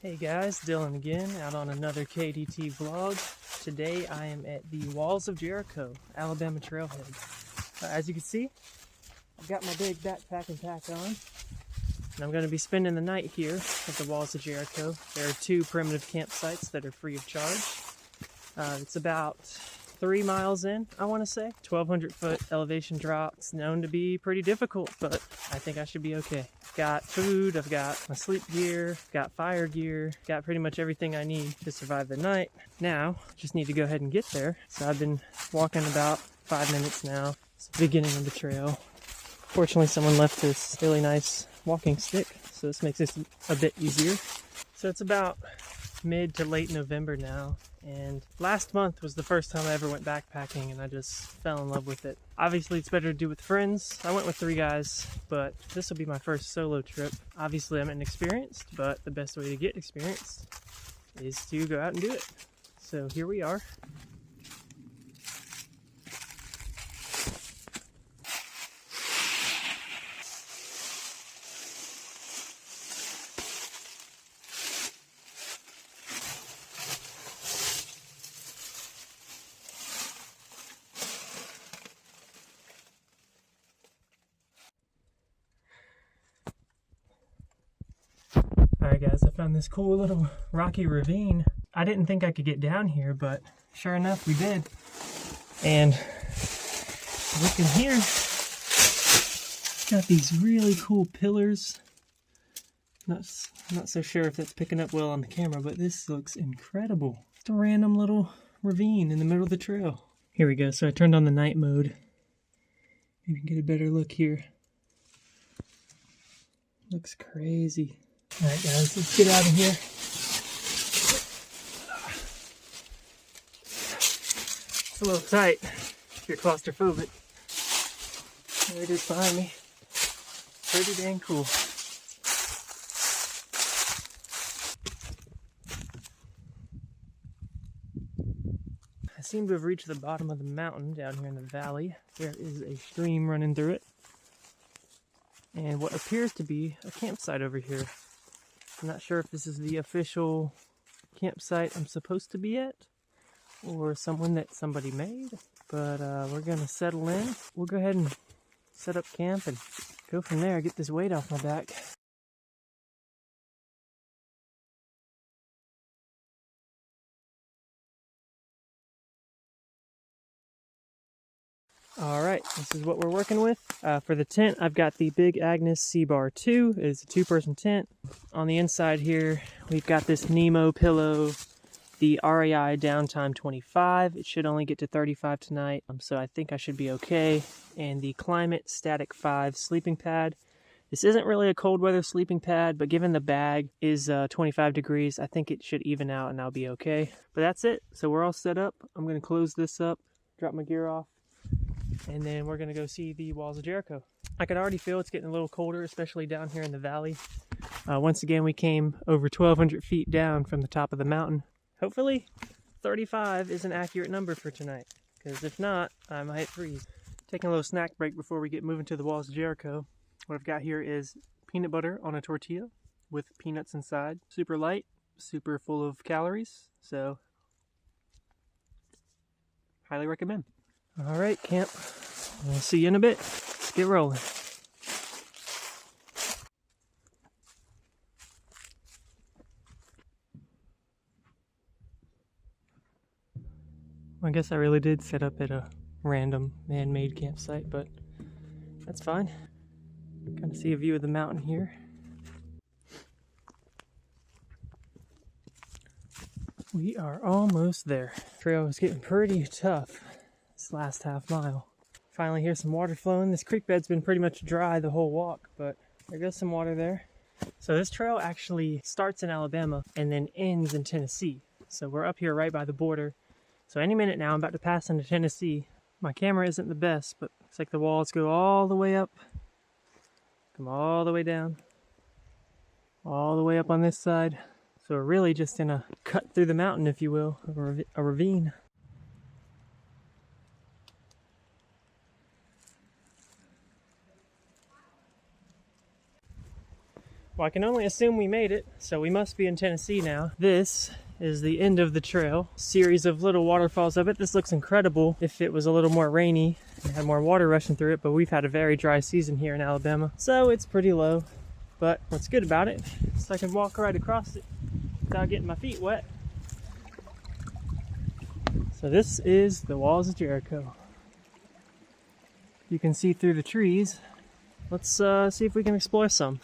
Hey guys, Dillon again, out on another KDT vlog. Today I am at the Walls of Jericho, Alabama trailhead. As you can see, I've got my big backpack and pack on, and I'm going to be spending the night here at the Walls of Jericho. There are two primitive campsites that are free of charge. It's about 3 miles in, I want to say. 1,200 foot elevation drop. It's known to be pretty difficult, but I think I should be okay. Got food, I've got my sleep gear, got fire gear, got pretty much everything I need to survive the night. Now, just need to go ahead and get there. So I've been walking about 5 minutes now. It's the beginning of the trail. Fortunately, someone left this really nice walking stick, so this makes this a bit easier. So it's about mid to late November now, and last month was the first time I ever went backpacking, and I just fell in love with it. Obviously it's better to do with friends. I went with 3 guys, but this will be my first solo trip. Obviously I'm inexperienced, but the best way to get experienced is to go out and do it. So here we are. Alright guys, I found this cool little rocky ravine. I didn't think I could get down here, but sure enough we did. And looking here, got these really cool pillars. Not so sure if that's picking up well on the camera, but this looks incredible. Just a random little ravine in the middle of the trail. Here we go, so I turned on the night mode. Maybe you can get a better look here. Looks crazy. Alright guys, let's get out of here. It's a little tight if you're claustrophobic. There it is behind me. Pretty dang cool. I seem to have reached the bottom of the mountain down here in the valley. There is a stream running through it, and what appears to be a campsite over here. I'm not sure if this is the official campsite I'm supposed to be at, or someone that somebody made, but we're gonna settle in. We'll go ahead and set up camp and go from there, get this weight off my back. Alright, this is what we're working with. For the tent, I've got the Big Agnes C-Bar 2. It's a 2-person tent. On the inside here, we've got this Nemo pillow, the REI Downtime 25. It should only get to 35 tonight, so I think I should be okay. And the Climate Static 5 sleeping pad. This isn't really a cold weather sleeping pad, but given the bag is 25 degrees, I think it should even out and I'll be okay. But that's it. So we're all set up. I'm going to close this up, drop my gear off, and then we're gonna go see the Walls of Jericho. I can already feel it's getting a little colder, especially down here in the valley. Once again, we came over 1,200 feet down from the top of the mountain. Hopefully 35 is an accurate number for tonight, because if not, I might freeze. Taking a little snack break before we get moving to the Walls of Jericho. What I've got here is peanut butter on a tortilla with peanuts inside. Super light, super full of calories, so highly recommend. All right, camp. We'll see you in a bit. Let's get rolling. I guess I really did set up at a random man-made campsite, but that's fine. Kind of see a view of the mountain here. We are almost there. Trail is getting pretty tough. Last half mile. Finally hear some water flowing. This creek bed's been pretty much dry the whole walk, but there goes some water there. So this trail actually starts in Alabama and then ends in Tennessee. So we're up here right by the border. So any minute now I'm about to pass into Tennessee. My camera isn't the best, but it's like the walls go all the way up, come all the way down, all the way up on this side. So we're really just in a cut through the mountain, if you will, a ravine. Well, I can only assume we made it, so we must be in Tennessee now. This is the end of the trail. Series of little waterfalls. I bet this looks incredible if it was a little more rainy and had more water rushing through it, but we've had a very dry season here in Alabama, so it's pretty low. But what's good about it is I can walk right across it without getting my feet wet. So this is the Walls of Jericho. You can see through the trees. Let's see if we can explore some.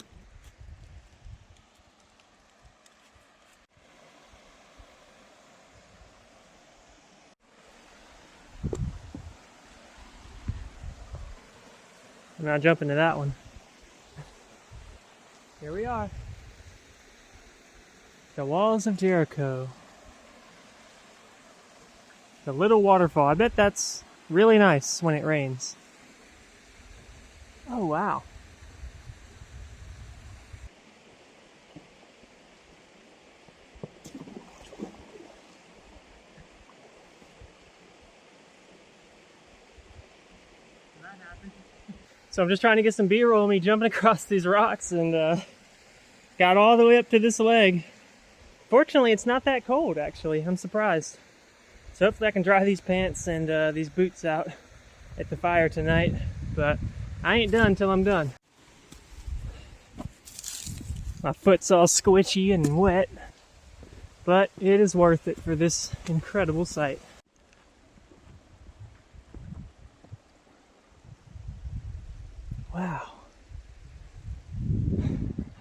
I'm not jumping to that one. Here we are. The Walls of Jericho. The little waterfall. I bet that's really nice when it rains. Oh, wow. So I'm just trying to get some B-roll of me jumping across these rocks, and got all the way up to this leg. Fortunately, it's not that cold, actually. I'm surprised. So hopefully I can dry these pants and these boots out at the fire tonight. But I ain't done till I'm done. My foot's all squishy and wet, but it is worth it for this incredible sight. Wow.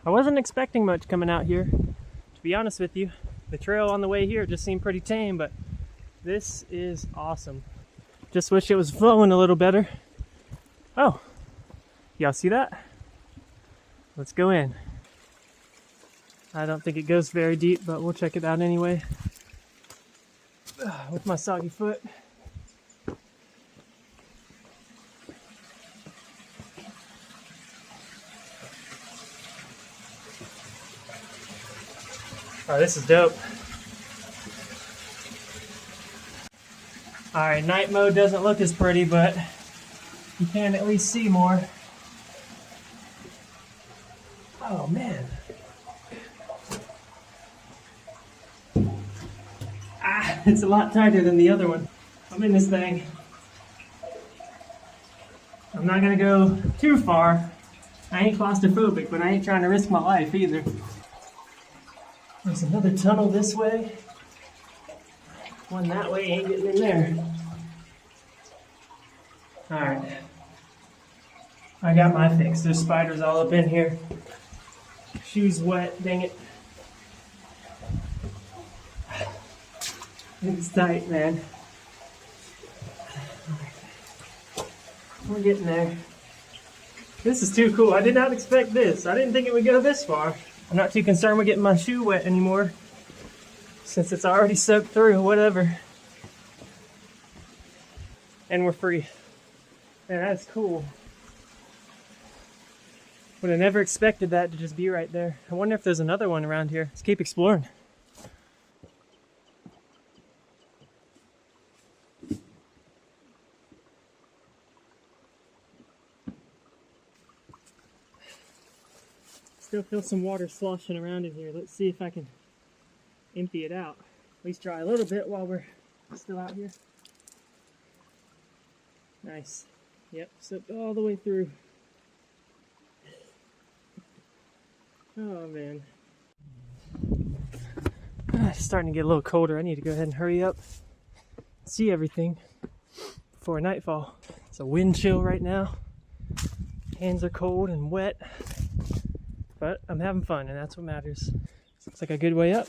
I wasn't expecting much coming out here, to be honest with you. The trail on the way here just seemed pretty tame, but this is awesome. Just wish it was flowing a little better. Oh, y'all see that? Let's go in. I don't think it goes very deep, but we'll check it out anyway. With my soggy foot. Oh, this is dope. Alright, night mode doesn't look as pretty, but you can at least see more. Oh, man. Ah, it's a lot tighter than the other one. I'm in this thing. I'm not gonna go too far. I ain't claustrophobic, but I ain't trying to risk my life either. There's another tunnel this way. One that way, ain't getting in there. Alright. I got my fix. There's spiders all up in here. Shoes wet, dang it. It's tight, man. We're getting there. This is too cool. I did not expect this. I didn't think it would go this far. I'm not too concerned with getting my shoe wet anymore, since it's already soaked through, whatever. And we're free. Man, that's cool. Would have never expected that to just be right there. I wonder if there's another one around here. Let's keep exploring. Still feel some water sloshing around in here. Let's see if I can empty it out. At least dry a little bit while we're still out here. Nice. Yep, soaked all the way through. Oh man. It's starting to get a little colder. I need to go ahead and hurry up, see everything before nightfall. It's a wind chill right now. Hands are cold and wet. But I'm having fun, and that's what matters. Looks like a good way up.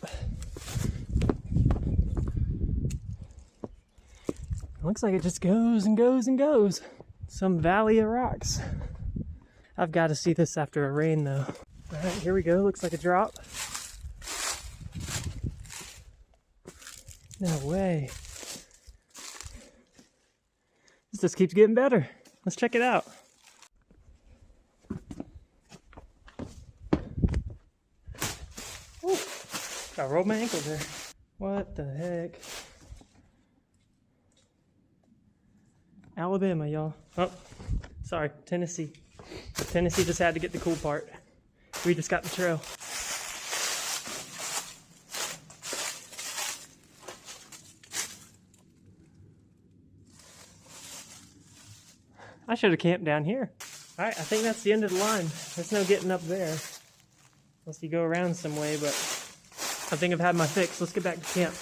Looks like it just goes and goes and goes. Some valley of rocks. I've got to see this after a rain, though. All right, here we go. Looks like a drop. No way. This just keeps getting better. Let's check it out. I rolled my ankle there. What the heck? Alabama, y'all. Oh, sorry, Tennessee. Tennessee just had to get the cool part. We just got the trail. I should have camped down here. Alright, I think that's the end of the line. There's no getting up there. Unless you go around some way, but I think I've had my fix. Let's get back to camp.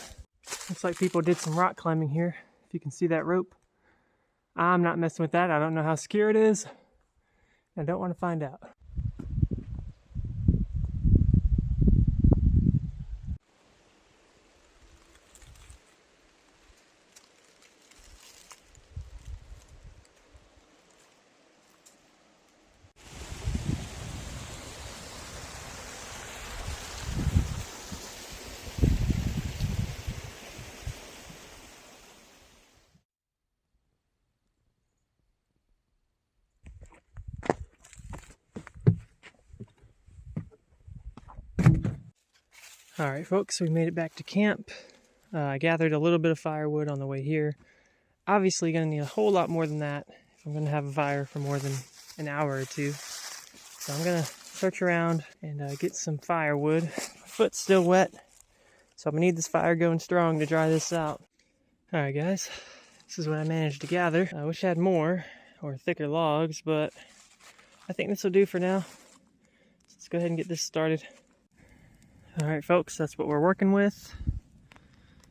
Looks like people did some rock climbing here. If you can see that rope. I'm not messing with that. I don't know how secure it is. I don't want to find out. Alright folks, we made it back to camp. I gathered a little bit of firewood on the way here. Obviously going to need a whole lot more than that if I'm going to have a fire for more than an hour or two. So I'm going to search around and get some firewood. My foot's still wet, so I'm going to need this fire going strong to dry this out. Alright guys, this is what I managed to gather. I wish I had more or thicker logs, but I think this will do for now. So let's go ahead and get this started. Alright folks, that's what we're working with.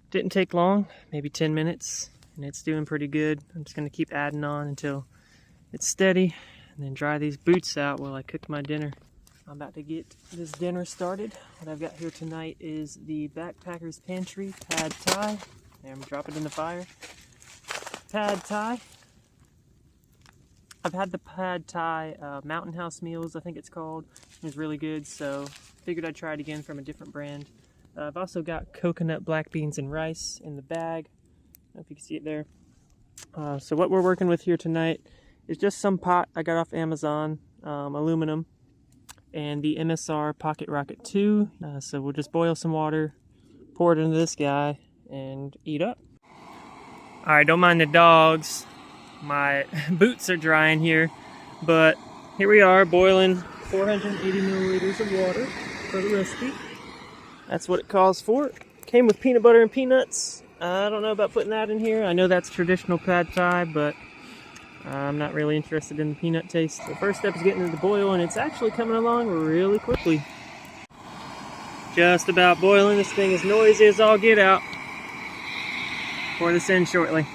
Didn't take long, maybe 10 minutes, and it's doing pretty good. I'm just going to keep adding on until it's steady, and then dry these boots out while I cook my dinner. I'm about to get this dinner started. What I've got here tonight is the Backpacker's Pantry Pad Thai. And I'm going to drop it in the fire. Pad Thai. I've had the Pad Thai Mountain House Meals, I think it's called. It was really good, so figured I'd try it again from a different brand. I've also got coconut, black beans, and rice in the bag. I don't know if you can see it there. So what we're working with here tonight is just some pot I got off Amazon, aluminum, and the MSR Pocket Rocket 2. So we'll just boil some water, pour it into this guy, and eat up. Alright, don't mind the dogs. My boots are drying here, but here we are boiling 480 milliliters of water for the recipe. That's what it calls for. Came with peanut butter and peanuts. I don't know about putting that in here. I know that's traditional pad thai, but I'm not really interested in the peanut taste. The first step is getting it to boil, and it's actually coming along really quickly. Just about boiling. This thing is noisy as all get out. Pour this in shortly.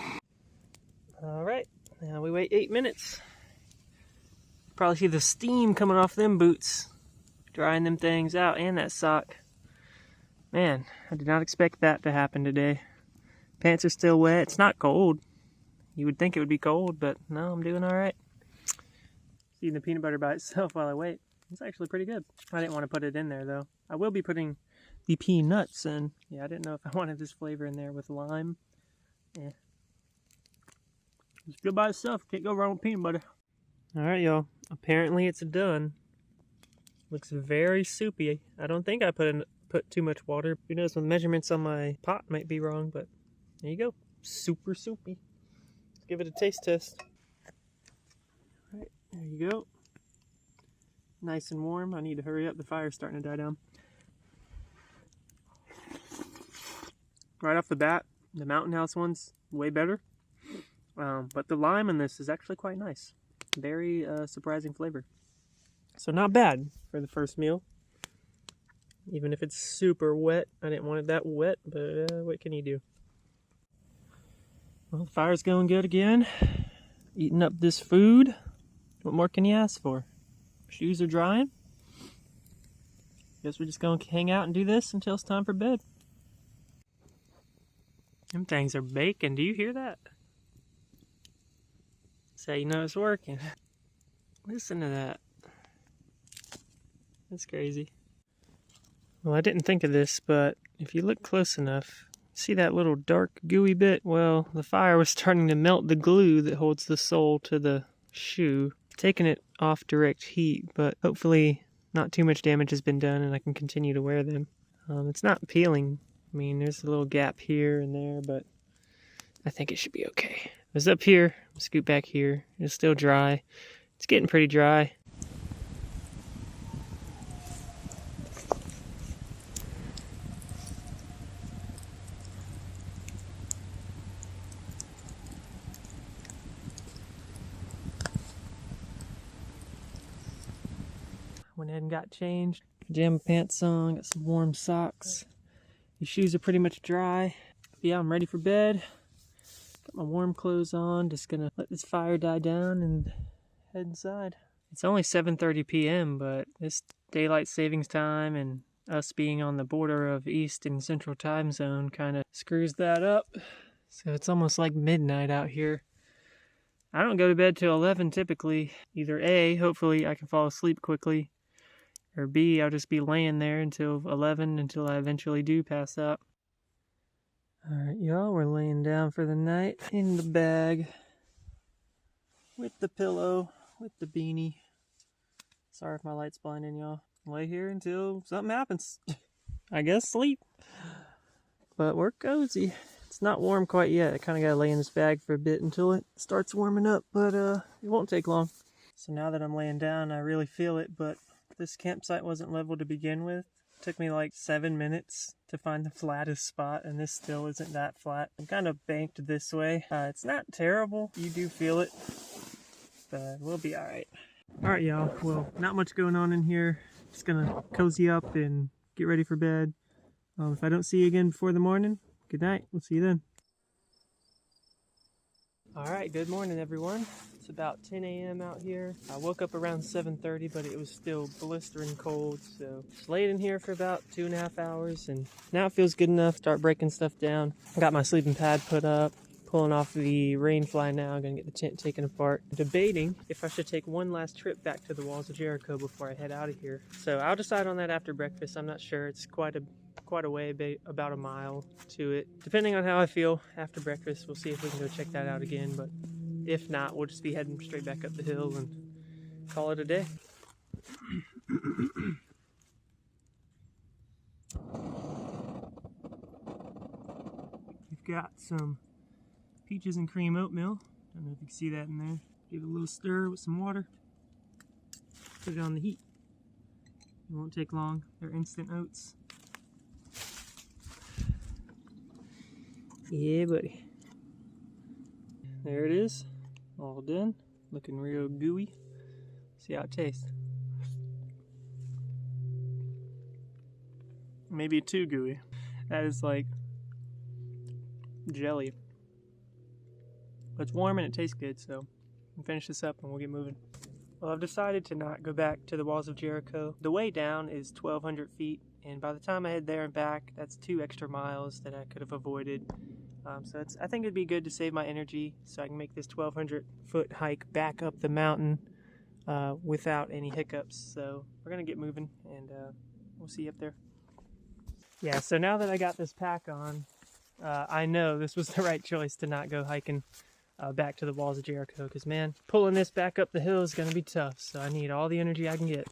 Alright, now we wait 8 minutes. Probably see the steam coming off them boots. Drying them things out, and that sock. Man, I did not expect that to happen today. Pants are still wet. It's not cold. You would think it would be cold, but no, I'm doing alright. Eating the peanut butter by itself while I wait. It's actually pretty good. I didn't want to put it in there though. I will be putting the peanuts in. Yeah, I didn't know if I wanted this flavor in there with lime. Yeah. It's good by itself. Can't go wrong with peanut butter. Alright y'all, apparently it's done. Looks very soupy. I don't think I put too much water. Who knows, the measurements on my pot might be wrong, but there you go. Super soupy. Let's give it a taste test. Alright, there you go. Nice and warm. I need to hurry up. The fire's starting to die down. Right off the bat, the Mountain House one's way better. But the lime in this is actually quite nice. Very surprising flavor. So not bad for the first meal. Even if it's super wet. I didn't want it that wet, but what can you do? Well, the fire's going good again. Eating up this food. What more can you ask for? Shoes are drying. Guess we're just going to hang out and do this until it's time for bed. Them things are baking. Do you hear that? That's how you know it's working. Listen to that. That's crazy. Well, I didn't think of this, but if you look close enough, see that little dark gooey bit? Well, the fire was starting to melt the glue that holds the sole to the shoe, taking it off direct heat, but hopefully not too much damage has been done and I can continue to wear them. It's not peeling. I mean, there's a little gap here and there, but I think it should be okay. It was up here, scoot back here. It's still dry. It's getting pretty dry. Went ahead and got changed. Pajama pants on, got some warm socks. These shoes are pretty much dry. Yeah, I'm ready for bed. Got my warm clothes on. Just gonna let this fire die down and head inside. It's only 7:30 p.m., but this daylight savings time and us being on the border of East and Central time zone kind of screws that up. So it's almost like midnight out here. I don't go to bed till 11 typically. Either A, hopefully I can fall asleep quickly, or B, I'll just be laying there until 11 until I eventually do pass out. Alright y'all, we're laying down for the night in the bag with the pillow, with the beanie. Sorry if my light's blinding y'all. Lay here until something happens. I guess sleep. But we're cozy. It's not warm quite yet. I kind of got to lay in this bag for a bit until it starts warming up, but it won't take long. So now that I'm laying down, I really feel it, but this campsite wasn't level to begin with. It took me like 7 minutes to find the flattest spot, and this still isn't that flat. I'm kind of banked this way. It's not terrible. You do feel it, but we'll be all right. All right, y'all. Well, not much going on in here. Just gonna cozy up and get ready for bed. If I don't see you again before the morning, good night. We'll see you then. All right, good morning, everyone. It's about 10 a.m. out here. I woke up around 7:30, but it was still blistering cold, so just laid in here for about 2.5 hours, and now it feels good enough to start breaking stuff down. I got my sleeping pad put up, pulling off the rain fly now. I'm gonna get the tent taken apart. Debating if I should take one last trip back to the Walls of Jericho before I head out of here. So I'll decide on that after breakfast. I'm not sure. It's quite a way, about a mile to it. Depending on how I feel after breakfast, we'll see if we can go check that out again. But if not, we'll just be heading straight back up the hill and call it a day. We've got some peaches and cream oatmeal. Don't know if you can see that in there. Give it a little stir with some water. Put it on the heat. It won't take long. They're instant oats. Yeah, buddy. There it is. All done. Looking real gooey. See how it tastes. Maybe too gooey. That is like jelly. But it's warm and it tastes good, so we'll finish this up and we'll get moving. Well, I've decided to not go back to the Walls of Jericho. The way down is 1,200 feet, and by the time I head there and back, that's 2 extra miles that I could have avoided. So I think it'd be good to save my energy so I can make this 1,200-foot hike back up the mountain without any hiccups. So we're going to get moving, and we'll see you up there. Yeah, so now that I got this pack on, I know this was the right choice to not go hiking back to the Walls of Jericho, because man, pulling this back up the hill is going to be tough, so I need all the energy I can get.